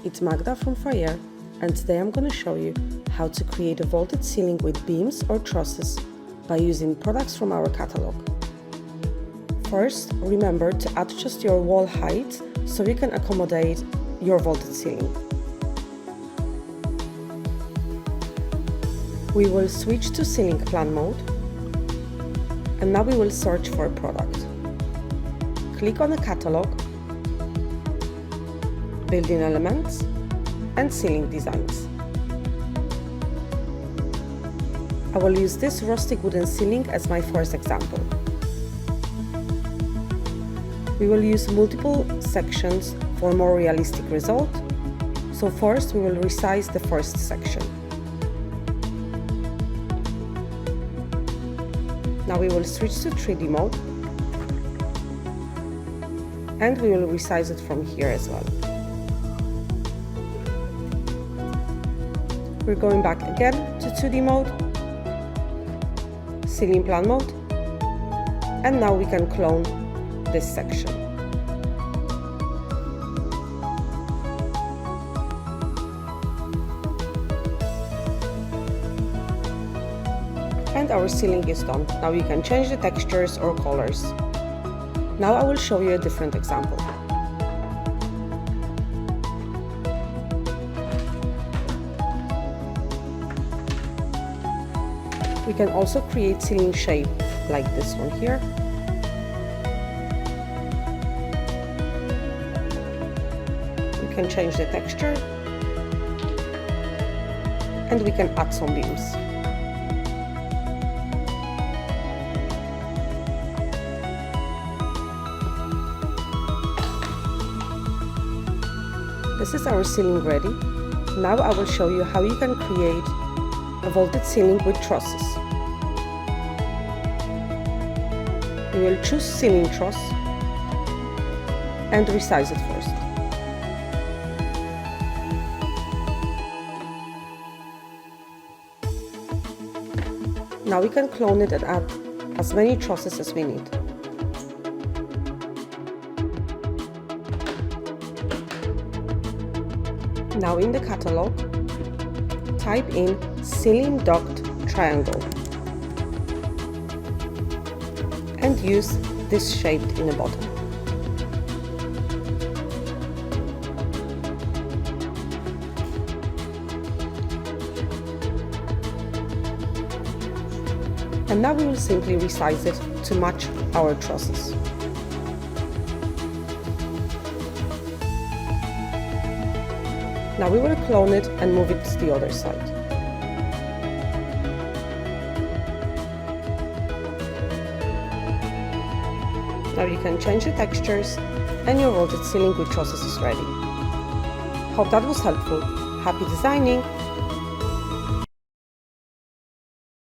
it's Magda from Foyr, and today I'm going to show you how to create a vaulted ceiling with beams or trusses by using products from our catalogue. First, remember to adjust your wall height so you can accommodate your vaulted ceiling. We will switch to ceiling plan mode, and now we will search for a product. Click on the catalogue, building elements, and ceiling designs. I will use this rustic wooden ceiling as my first example. We will use multiple sections for a more realistic result, so first we will resize the first section. Now we will switch to 3D mode, and we will resize it from here as well. We're going back again to 2D mode, ceiling plan mode, and now we can clone this section. And our ceiling is done. Now you can change the textures or colors. Now I will show you a different example. We can also create ceiling shape like this one here. We can change the texture, and we can add some beams. This is our ceiling ready. Now I will show you how you can create a vaulted ceiling with trusses. We will choose ceiling truss and resize it first. Now we can clone it and add as many trusses as we need. Now in the catalogue, type in ceiling duct triangle and use this shaped in the bottom. And now we will simply resize it to match our trusses. Now we will clone it and move it to the other side. Now you can change the textures, and your vaulted ceiling with trusses is ready. Hope that was helpful. Happy designing!